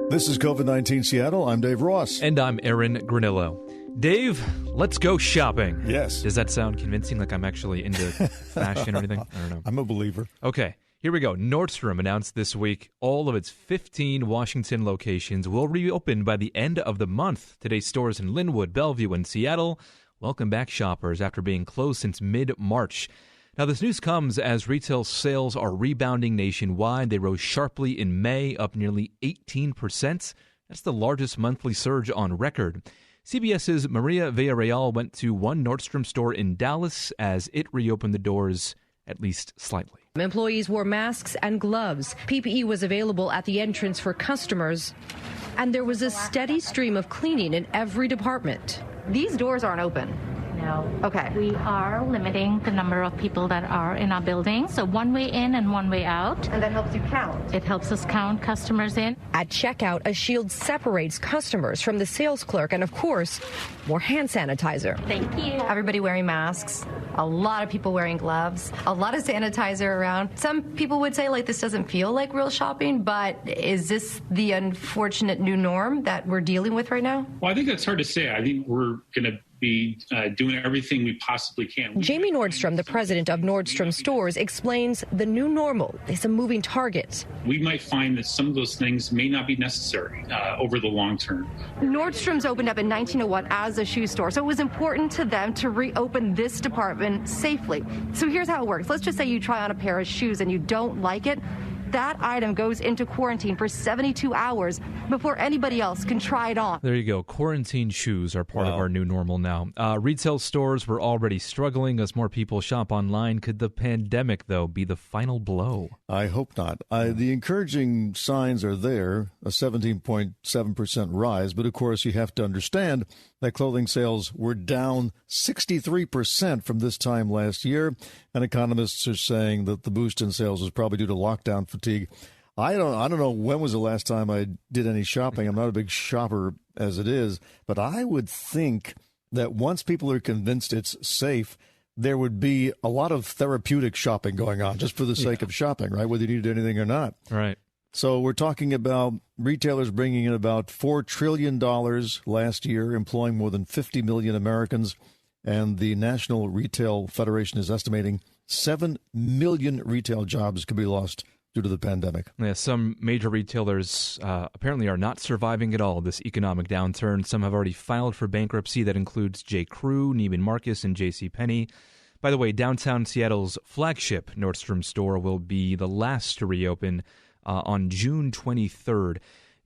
This is COVID-19 Seattle. I'm Dave Ross. And I'm Aaron Granillo. Dave, let's go shopping. Yes. Does that sound convincing, like I'm actually into fashion or anything? I don't know. I'm a believer. Okay, here we go. Nordstrom announced this week all of its 15 Washington locations will reopen by the end of the month. Today's stores in Linwood, Bellevue, and Seattle welcome back shoppers after being closed since mid-March. Now, this news comes as retail sales are rebounding nationwide. They rose sharply in May, up nearly 18%. That's the largest monthly surge on record. CBS's Maria Villarreal went to one Nordstrom store in Dallas as it reopened the doors at least slightly. Employees wore masks and gloves. PPE was available at the entrance for customers, and there was a steady stream of cleaning in every department. These doors aren't open. No. Okay. We are limiting the number of people that are in our building, so one way in and one way out. And that helps you count. It helps us count customers in. At checkout, a shield separates customers from the sales clerk and, of course, more hand sanitizer. Thank you. Everybody wearing masks, a lot of people wearing gloves, a lot of sanitizer around. Some people would say, like, this doesn't feel like real shopping, but is this the unfortunate new norm that we're dealing with right now? Well, I think that's hard to say. I think we're going to be doing everything we possibly can. Jamie Nordstrom, the president of Nordstrom Stores, explains the new normal is a moving target. We might find that some of those things may not be necessary over the long term. Nordstrom's opened up in 1901 as a shoe store, so it was important to them to reopen this department safely. So here's how it works. Let's just say you try on a pair of shoes and you don't like it. That item goes into quarantine for 72 hours before anybody else can try it on. There you go. Quarantine shoes are part of our new normal now. Retail stores were already struggling as more people shop online. Could the pandemic, though, be the final blow? I hope not. The encouraging signs are there, a 17.7% rise. But, of course, you have to understand that clothing sales were down 63% from this time last year. And economists are saying that the boost in sales was probably due to lockdown fatigue. I don't know when was the last time I did any shopping. I'm not a big shopper as it is, but I would think that once people are convinced it's safe, there would be a lot of therapeutic shopping going on just for the sake of shopping, right? Whether you need anything or not. Right. So we're talking about retailers bringing in about $4 trillion last year, employing more than 50 million Americans. And the National Retail Federation is estimating 7 million retail jobs could be lost due to the pandemic. Yeah, some major retailers apparently are not surviving at all this economic downturn. Some have already filed for bankruptcy. That includes J. Crew, Neiman Marcus, and JCPenney. By the way, downtown Seattle's flagship Nordstrom store will be the last to reopen on June 23rd.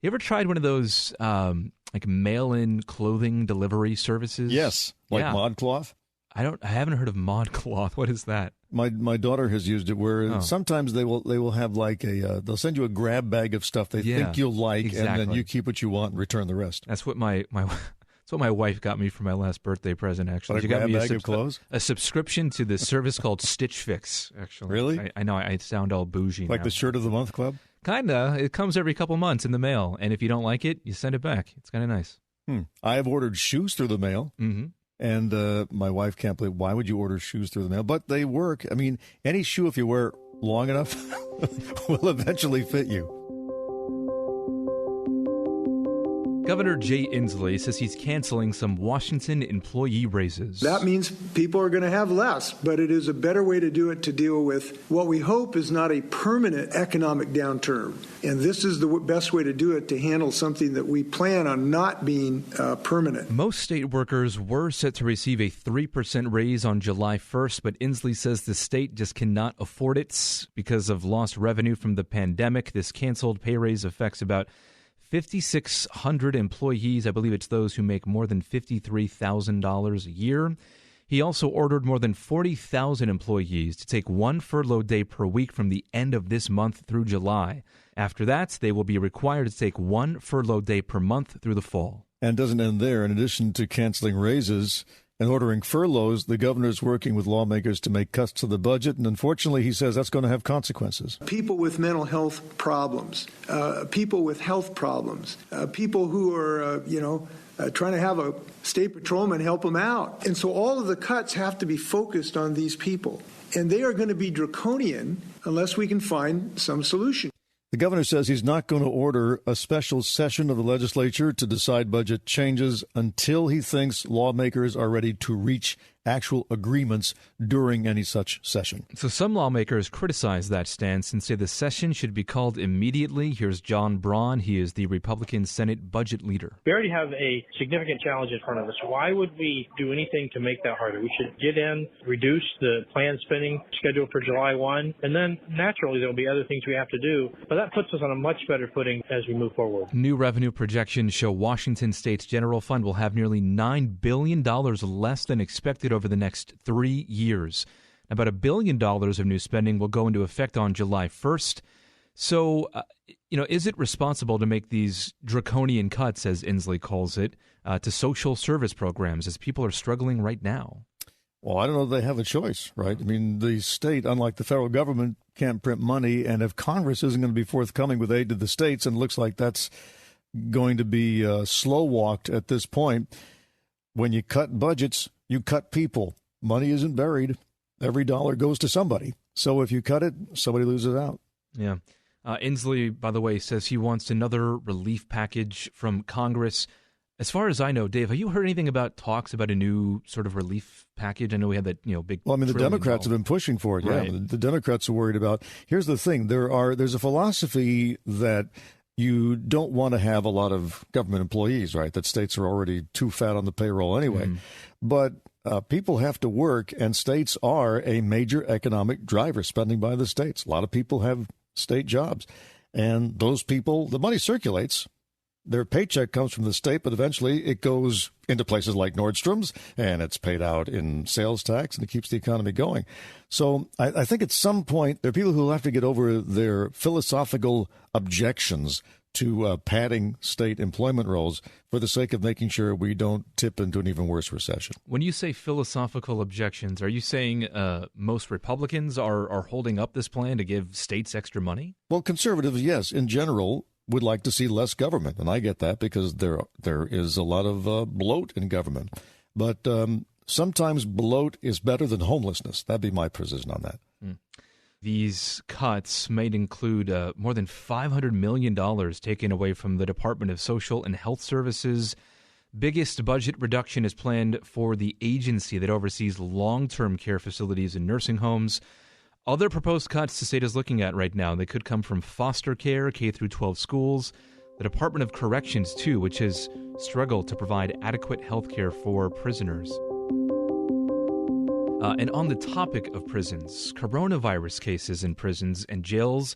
You ever tried one of those like mail-in clothing delivery services? Yes, like ModCloth. I haven't heard of ModCloth. What is that? My daughter has used it where sometimes they will have like they'll send you a grab bag of stuff they think you'll like, exactly. and then you keep what you want and return the rest. That's what my wife got me for my last birthday present, actually. She got me bag of clothes? A subscription to this service called Stitch Fix, actually. Really? I know I sound all bougie like now. the Shirt of the Month Club? Kinda. It comes every couple months in the mail, and if you don't like it, you send it back. It's kind of nice. I have ordered shoes through the mail, and my wife can't believe, why would you order shoes through the mail? But they work. I mean, any shoe, if you wear it long enough, will eventually fit you. Governor Jay Inslee says he's canceling some Washington employee raises. That means people are going to have less, but it is a better way to do it to deal with what we hope is not a permanent economic downturn. And this is the best way to do it, to handle something that we plan on not being permanent. Most state workers were set to receive a 3% raise on July 1st, but Inslee says the state just cannot afford it because of lost revenue from the pandemic. This canceled pay raise affects about 5,600 employees. I believe it's those who make more than $53,000 a year. He also ordered more than 40,000 employees to take one furlough day per week from the end of this month through July. After that, they will be required to take one furlough day per month through the fall. And it doesn't end there. In addition to canceling raises and ordering furloughs, the governor is working with lawmakers to make cuts to the budget. And unfortunately, he says that's going to have consequences. People with mental health problems, people with health problems, people who are, trying to have a state patrolman help them out. And so all of the cuts have to be focused on these people. And they are going to be draconian unless we can find some solution. The governor says he's not going to order a special session of the legislature to decide budget changes until he thinks lawmakers are ready to reach actual agreements during any such session. So some lawmakers criticize that stance and say the session should be called immediately. Here's John Braun. He is the Republican Senate budget leader. We already have a significant challenge in front of us. Why would we do anything to make that harder? We should get in, reduce the planned spending scheduled for July 1, and then naturally there will be other things we have to do. But that puts us on a much better footing as we move forward. New revenue projections show Washington State's general fund will have nearly $9 billion less than expected over the next 3 years. About $1 billion of new spending will go into effect on July 1st. So, is it responsible to make these draconian cuts, as Inslee calls it, to social service programs as people are struggling right now? Well, I don't know if they have a choice, right? I mean, the state, unlike the federal government, can't print money. And if Congress isn't going to be forthcoming with aid to the states, and it looks like that's going to be slow-walked at this point, when you cut budgets, you cut people. Money isn't buried. Every dollar goes to somebody. So if you cut it, somebody loses out. Yeah. Inslee, by the way, says he wants another relief package from Congress. As far as I know, Dave, have you heard anything about talks about a new sort of relief package? I know we had that, big. Well, I mean, the Democrats have been pushing for it. Right. Yeah, the Democrats are worried about. Here's the thing: there's a philosophy that you don't want to have a lot of government employees, right? That states are already too fat on the payroll anyway. But people have to work, and states are a major economic driver, spending by the states. A lot of people have state jobs, and those people, the money circulates. Their paycheck comes from the state, but eventually it goes into places like Nordstrom's, and it's paid out in sales tax, and it keeps the economy going. So I think at some point there are people who will have to get over their philosophical objections to padding state employment rolls for the sake of making sure we don't tip into an even worse recession. When you say philosophical objections, are you saying most Republicans are holding up this plan to give states extra money? Well, conservatives, yes, in general, would like to see less government, and I get that because there is a lot of bloat in government. But sometimes bloat is better than homelessness. That'd be my position on that. These cuts might include more than $500 million taken away from the Department of Social and Health Services. Biggest budget reduction is planned for the agency that oversees long-term care facilities and nursing homes. Other proposed cuts the state is looking at right now, they could come from foster care, K-12 schools, the Department of Corrections, too, which has struggled to provide adequate health care for prisoners. And on the topic of prisons, coronavirus cases in prisons and jails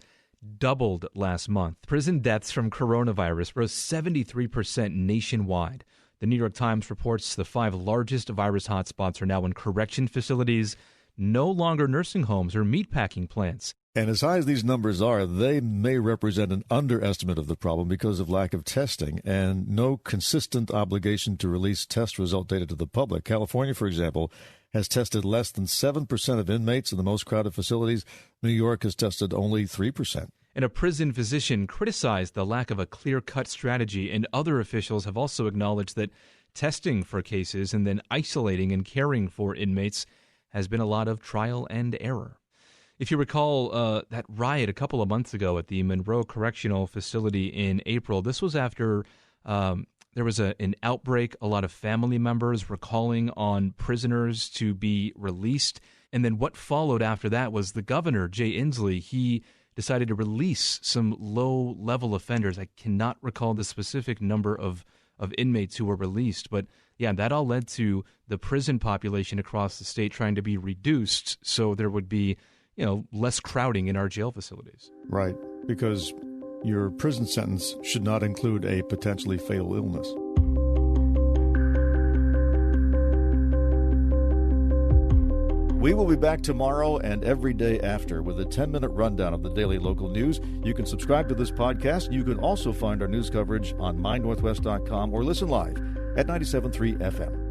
doubled last month. Prison deaths from coronavirus rose 73% nationwide. The New York Times reports the 5 largest virus hotspots are now in correction facilities, no longer nursing homes or meatpacking plants. And as high as these numbers are, they may represent an underestimate of the problem because of lack of testing and no consistent obligation to release test result data to the public. California, for example, has tested less than 7% of inmates in the most crowded facilities. New York has tested only 3%. And a prison physician criticized the lack of a clear-cut strategy, and other officials have also acknowledged that testing for cases and then isolating and caring for inmates has been a lot of trial and error. If you recall that riot a couple of months ago at the Monroe Correctional Facility in April, this was after there was an outbreak. A lot of family members were calling on prisoners to be released. And then what followed after that was the governor, Jay Inslee, he decided to release some low-level offenders. I cannot recall the specific number of inmates who were released, but yeah, that all led to the prison population across the state trying to be reduced so there would be, less crowding in our jail facilities. Right, because your prison sentence should not include a potentially fatal illness. We will be back tomorrow and every day after with a 10-minute rundown of the daily local news. You can subscribe to this podcast. You can also find our news coverage on mynorthwest.com or listen live at 97.3 FM.